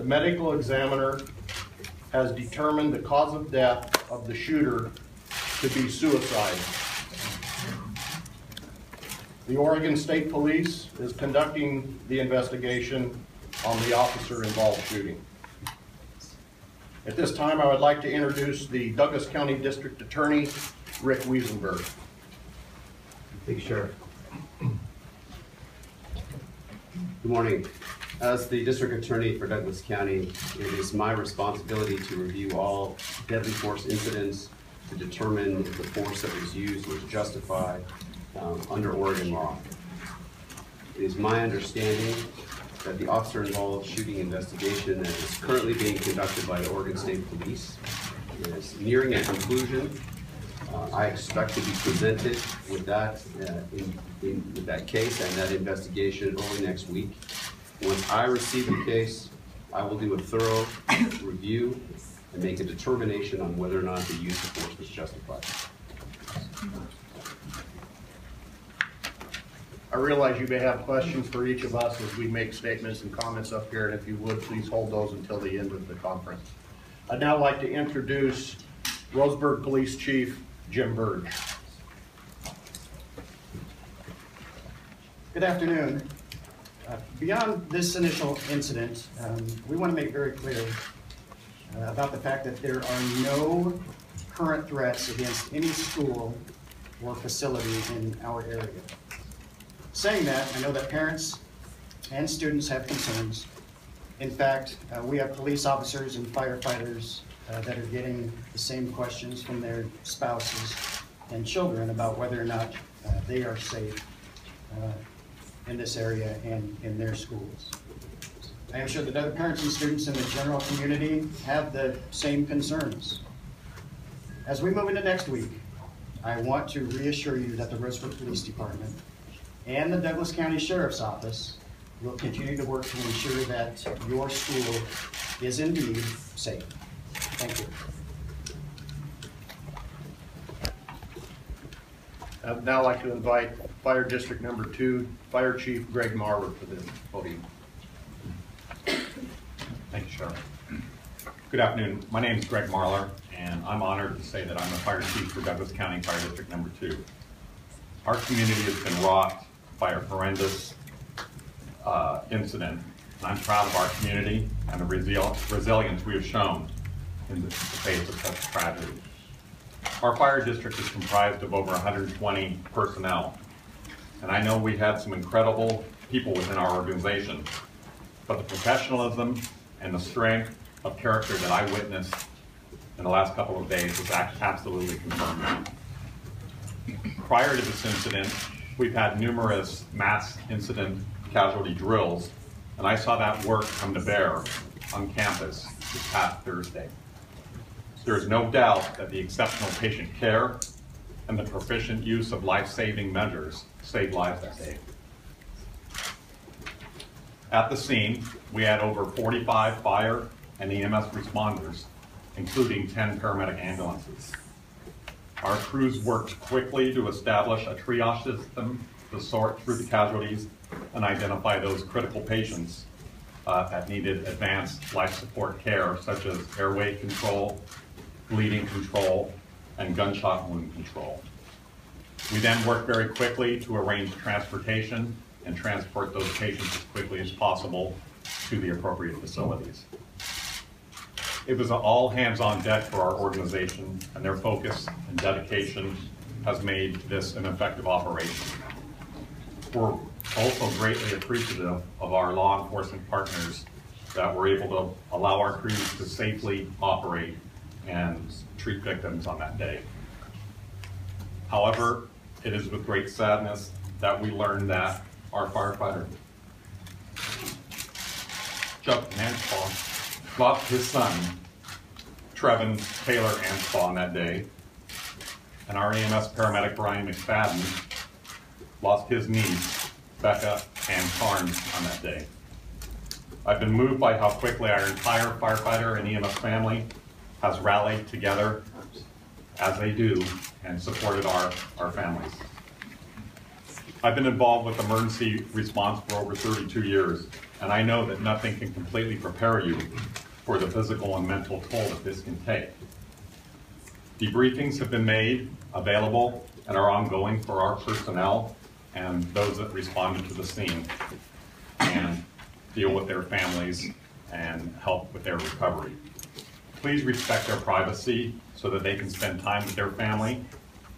medical examiner has determined the cause of death of the shooter to be suicide. The Oregon State Police is conducting the investigation on the officer-involved shooting. At this time, I would like to introduce the Douglas County District Attorney, Rick Wiesenberg. Thank you, Sheriff. Good morning. As the District Attorney for Douglas County, it is my responsibility to review all deadly force incidents to determine if the force that was used was justified under Oregon law. It is my understanding that the officer-involved shooting investigation that is currently being conducted by the Oregon State Police is nearing a conclusion. I expect to be presented with that with that case and that investigation early next week. Once I receive the case, I will do a thorough review and make a determination on whether or not the use of force was justified. I realize you may have questions for each of us as we make statements and comments up here, and if you would, please hold those until the end of the conference. I'd now like to introduce Roseburg Police Chief Jim Burge. Good afternoon. Beyond this initial incident, we want to make very clear about the fact that there are no current threats against any school or facility in our area. Saying that, I know that parents and students have concerns. In fact, we have police officers and firefighters that are getting the same questions from their spouses and children about whether or not they are safe in this area and in their schools. I am sure that other parents and students in the general community have the same concerns. As we move into next week, I want to reassure you that the Roseburg Police Department and the Douglas County Sheriff's Office will continue to work to ensure that your school is indeed safe. Thank you. I'd now like to invite Fire District Number 2, Fire Chief Greg Marler to the podium. Thank you, Sheriff. Good afternoon. My name is Greg Marler, and I'm honored to say that I'm the Fire Chief for Douglas County Fire District Number 2. Our community has been rocked by a horrendous incident. I'm proud of our community and the resilience we have shown in the face of such tragedy. Our fire district is comprised of over 120 personnel, and I know we had some incredible people within our organization, but the professionalism and the strength of character that I witnessed in the last couple of days was absolutely confirmed. Prior to this incident, we've had numerous mass incident casualty drills, and I saw that work come to bear on campus this past Thursday. There is no doubt that the exceptional patient care and the proficient use of life-saving measures saved lives that day. At the scene, we had over 45 fire and EMS responders, including 10 paramedic ambulances. Our crews worked quickly to establish a triage system to sort through the casualties and identify those critical patients that needed advanced life support care, such as airway control, bleeding control, and gunshot wound control. We then worked very quickly to arrange transportation and transport those patients as quickly as possible to the appropriate facilities. It was all hands on deck for our organization, and their focus and dedication has made this an effective operation. We're also greatly appreciative of our law enforcement partners that were able to allow our crews to safely operate and treat victims on that day. However, it is with great sadness that we learned that our firefighter, Chuck Anspaugh, lost his son, Trevin Taylor Anspaugh, on that day, and our EMS paramedic, Brian McFadden, lost his niece, Becca Ann Carnes, on that day. I've been moved by how quickly our entire firefighter and EMS family has rallied together, as they do, and supported our families. I've been involved with emergency response for over 32 years, and I know that nothing can completely prepare you for the physical and mental toll that this can take. Debriefings have been made available and are ongoing for our personnel and those that responded to the scene and deal with their families and help with their recovery. Please respect their privacy so that they can spend time with their family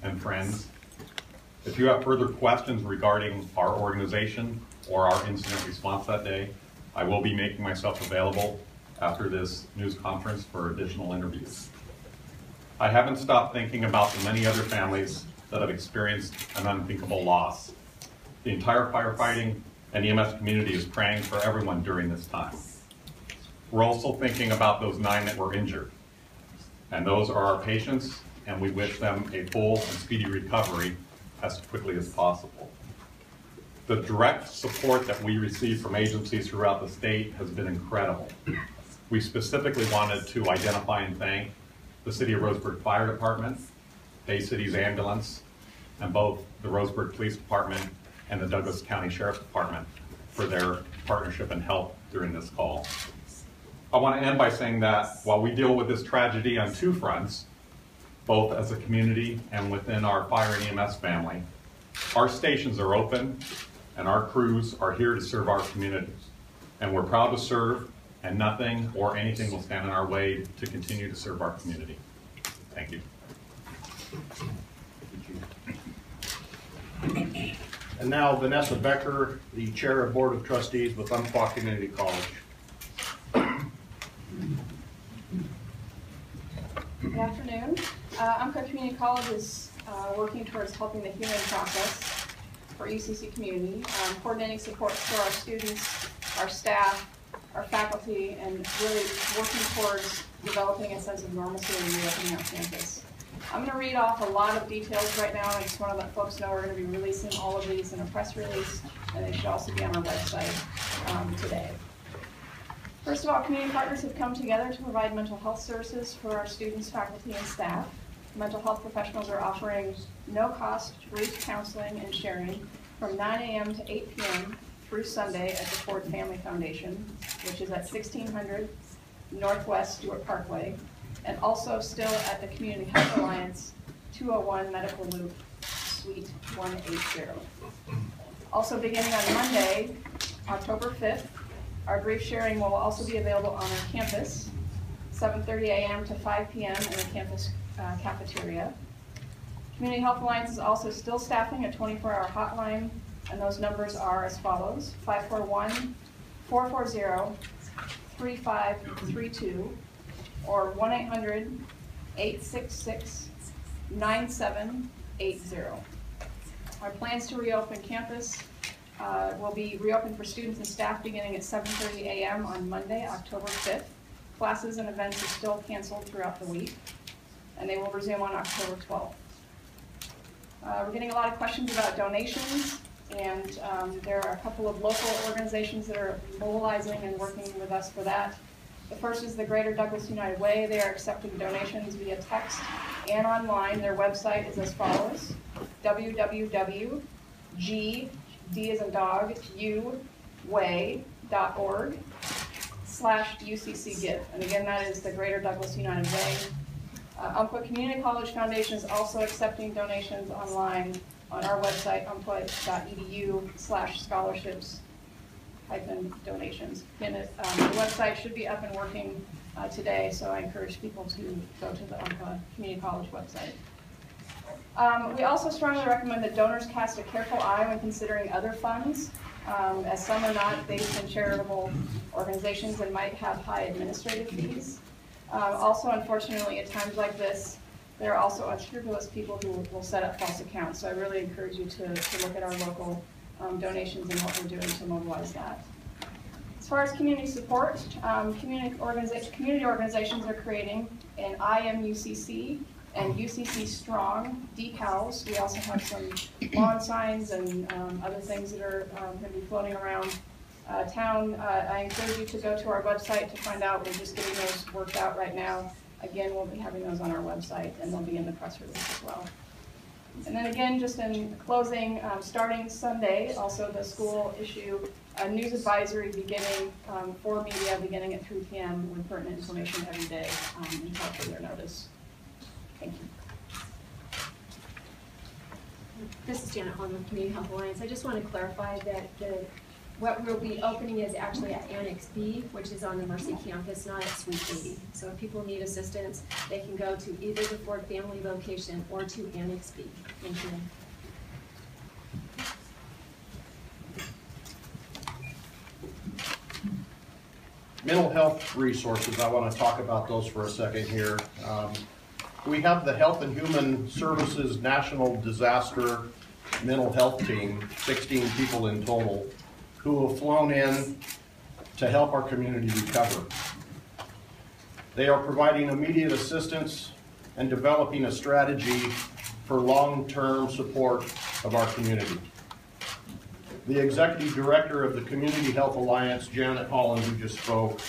and friends. If you have further questions regarding our organization or our incident response that day, I will be making myself available after this news conference for additional interviews. I haven't stopped thinking about the many other families that have experienced an unthinkable loss. The entire firefighting and EMS community is praying for everyone during this time. We're also thinking about those 9 that were injured, and those are our patients, and we wish them a full and speedy recovery as quickly as possible. The direct support that we receive from agencies throughout the state has been incredible. We specifically wanted to identify and thank the City of Roseburg Fire Department, Bay City's ambulance, and both the Roseburg Police Department and the Douglas County Sheriff Department for their partnership and help during this call. I want to end by saying that while we deal with this tragedy on 2 fronts, both as a community and within our fire and EMS family, our stations are open and our crews are here to serve our communities. And we're proud to serve, and nothing or anything will stand in our way to continue to serve our community. Thank you. And now Vanessa Becker, the Chair of Board of Trustees with Umpqua Community College. Good afternoon. Umpqua Community College is working towards helping the healing process for UCC community, coordinating support for our students, our staff, our faculty, and really working towards developing a sense of normalcy and reopening our campus. I'm going to read off a lot of details right now. I just want to let folks know we're going to be releasing all of these in a press release, and they should also be on our website today. First of all, community partners have come together to provide mental health services for our students, faculty, and staff. Mental health professionals are offering no-cost brief counseling and sharing from 9 a.m. to 8 p.m. through Sunday at the Ford Family Foundation, which is at 1600 Northwest Stewart Parkway, and also still at the Community Health Alliance, 201 Medical Loop, Suite 180. Also beginning on Monday, October 5th, our brief sharing will also be available on our campus, 7:30 a.m. to 5 p.m. in the campus cafeteria. Community Health Alliance is also still staffing a 24-hour hotline, and those numbers are as follows: 541-440-3532 or 1-800-866-9780. Our plans to reopen campus will be reopened for students and staff beginning at 7:30 a.m. on Monday, October 5th. Classes and events are still canceled throughout the week, and they will resume on October 12th. We're getting a lot of questions about donations, and there are a couple of local organizations that are mobilizing and working with us for that. The first is the Greater Douglas United Way. They are accepting donations via text and online. Their website is as follows: www.gway.org/UCCGive. And again, that is the Greater Douglas United Way. Umpqua Community College Foundation is also accepting donations online on our website, umpqua.edu/scholarships-donations. Again, the website should be up and working today, so I encourage people to go to the Umpqua Community College website. We also strongly recommend that donors cast a careful eye when considering other funds, as some are not based in charitable organizations and might have high administrative fees. Also, unfortunately, at times like this, there are also unscrupulous people who will set up false accounts. So I really encourage you to look at our local donations and what we're doing to mobilize that. As far as community support, community organizations are creating an IMUCC and UCC Strong decals. We also have some lawn signs and other things that are going to be floating around town. I encourage you to go to our website to find out. We're just getting those worked out right now. Again, we'll be having those on our website, and they'll be in the press release as well. And then again, just in closing, starting Sunday, also the school issue a news advisory beginning for media beginning at 3 p.m. with pertinent information every day until further notice. Thank you. This is Janet Holland with Community Health Alliance. I just want to clarify that what we'll be opening is actually at Annex B, which is on the Mercy campus, not at Suite 80. So if people need assistance, they can go to either the Ford Family location or to Annex B. Thank you. Mental health resources, I want to talk about those for a second here. We have the Health and Human Services National Disaster Mental Health Team, 16 people in total, who have flown in to help our community recover. They are providing immediate assistance and developing a strategy for long-term support of our community. The Executive Director of the Community Health Alliance, Janet Holland, who just spoke,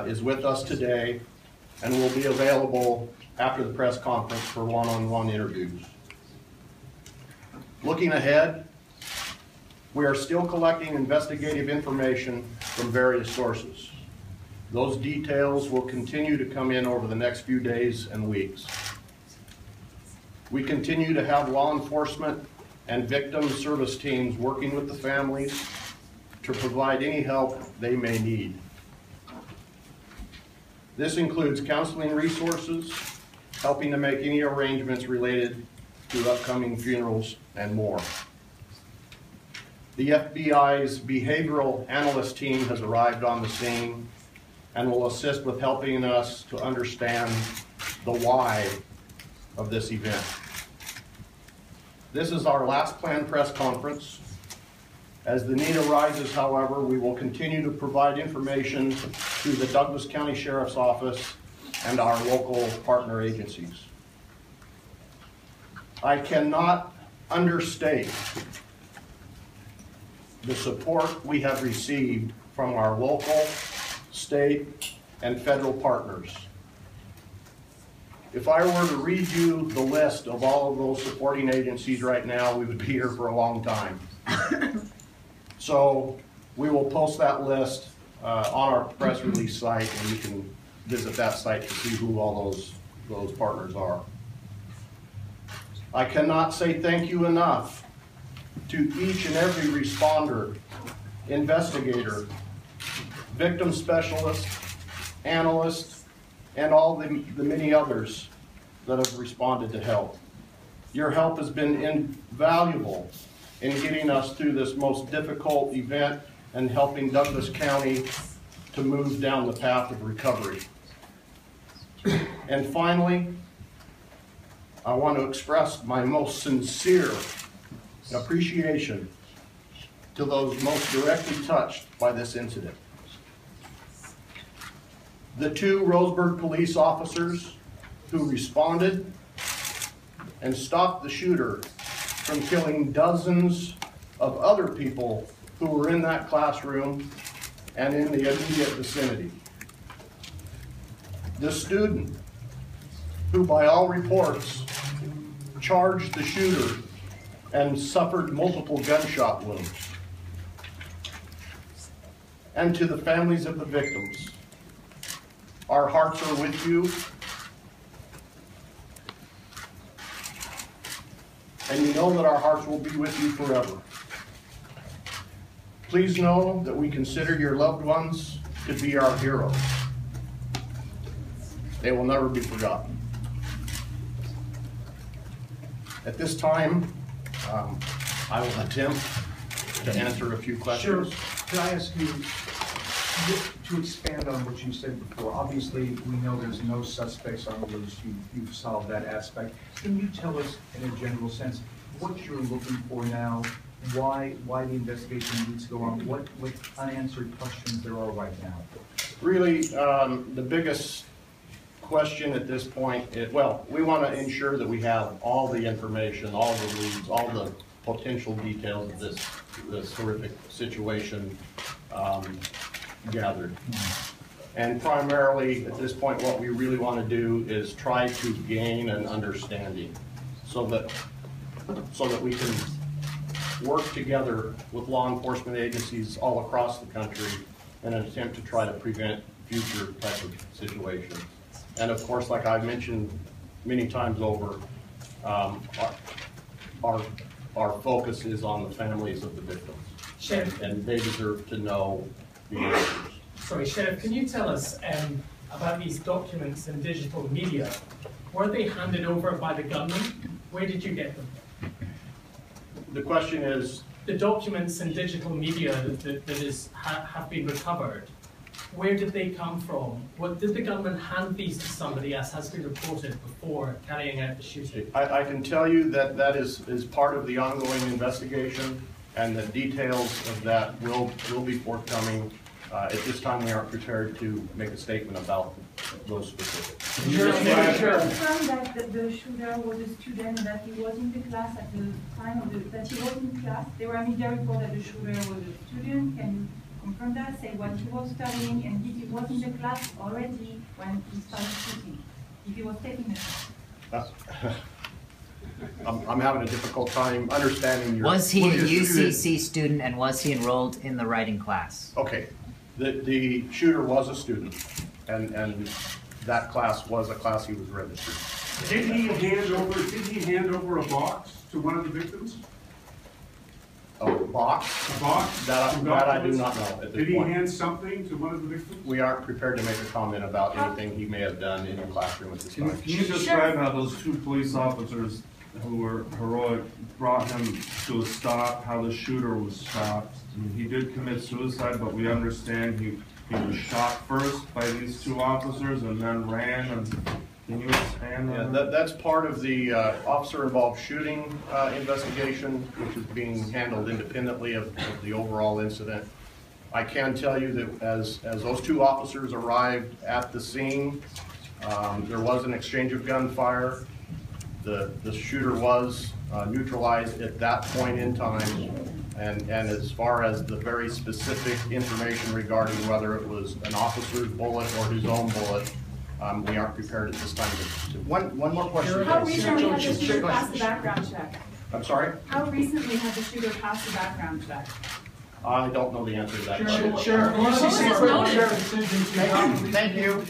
is with us today and will be available after the press conference for one-on-one interviews. Looking ahead, we are still collecting investigative information from various sources. Those details will continue to come in over the next few days and weeks. We continue to have law enforcement and victim service teams working with the families to provide any help they may need. This includes counseling resources, helping to make any arrangements related to upcoming funerals, and more. The FBI's behavioral analyst team has arrived on the scene and will assist with helping us to understand the why of this event. This is our last planned press conference. As the need arises, however, we will continue to provide information through the Douglas County Sheriff's Office and our local partner agencies. I cannot understate the support we have received from our local, state, and federal partners. If I were to read you the list of all of those supporting agencies right now, we would be here for a long time. So we will post that list on our press release site, and you can visit that site to see who all those partners are. I cannot say thank you enough to each and every responder, investigator, victim specialist, analyst, and all the many others that have responded to help. Your help has been invaluable in getting us through this most difficult event and helping Douglas County to move down the path of recovery. And finally, I want to express my most sincere appreciation to those most directly touched by this incident. The 2 Roseburg police officers who responded and stopped the shooter from killing dozens of other people who were in that classroom and in the immediate vicinity. The student who, by all reports, charged the shooter and suffered multiple gunshot wounds. And to the families of the victims, our hearts are with you, and you know that our hearts will be with you forever. Please know that we consider your loved ones to be our heroes. They will never be forgotten. At this time, I will attempt to answer a few questions. Sheriff, could I ask you to expand on what you said before? Obviously, we know there's no suspects on the loose. You've solved that aspect. Can you tell us, in a general sense, what you're looking for now? Why the investigation needs to go on? What unanswered questions there are right now? Really, the biggest question at this point is, well, we want to ensure that we have all the information, all the leads, all the potential details of this horrific situation gathered. And primarily, at this point, what we really want to do is try to gain an understanding so that so that we can work together with law enforcement agencies all across the country in an attempt to try to prevent future type of situations. And of course, like I've mentioned many times over, our focus is on the families of the victims. Sheriff, And they deserve to know the answers. sorry, Sheriff, can you tell us about these documents in digital media? Were they handed over by the government? Where did you get them? The question is, The documents in digital media have been recovered, where did they come from? Did the government hand these to somebody, as has been reported, before carrying out the shooting? I can tell you that that is part of the ongoing investigation, and the details of that will be forthcoming. At this time, we aren't prepared to make a statement about those specifics. Can you confirm that the shooter was a student, that he was in the class at the time of that he was in class? There were media reports that the shooter was a student. Can you confirm that? Say what he was studying, and if he was in the class already when he started shooting, if he was taking the class. I'm having a difficult time understanding your... Was he a UCC student, and was he enrolled in the writing class? Okay, the shooter was a student, and that class was a class he was registered. Did he hand over a box to one of the victims? A box? A box? That I do not know at this point. Did he hand something to one of the victims? We aren't prepared to make a comment about anything he may have done in the classroom at this time. Can you describe how those two police officers who were heroic brought him to a stop, how the shooter was stopped? I mean, he did commit suicide, but we understand he was shot first by these two officers and then ran. And can you expand on that? That's part of the officer-involved shooting investigation, which is being handled independently of the overall incident. I can tell you that as those two officers arrived at the scene, there was an exchange of gunfire. The shooter was neutralized at that point in time, and as far as the very specific information regarding whether it was an officer's bullet or his own bullet, we aren't prepared at this time to... One more question. How recently had the shooter passed the background check? I'm sorry? How recently had the shooter passed the background check? I don't know the answer to that question. Sheriff, What was his motive? Thank you.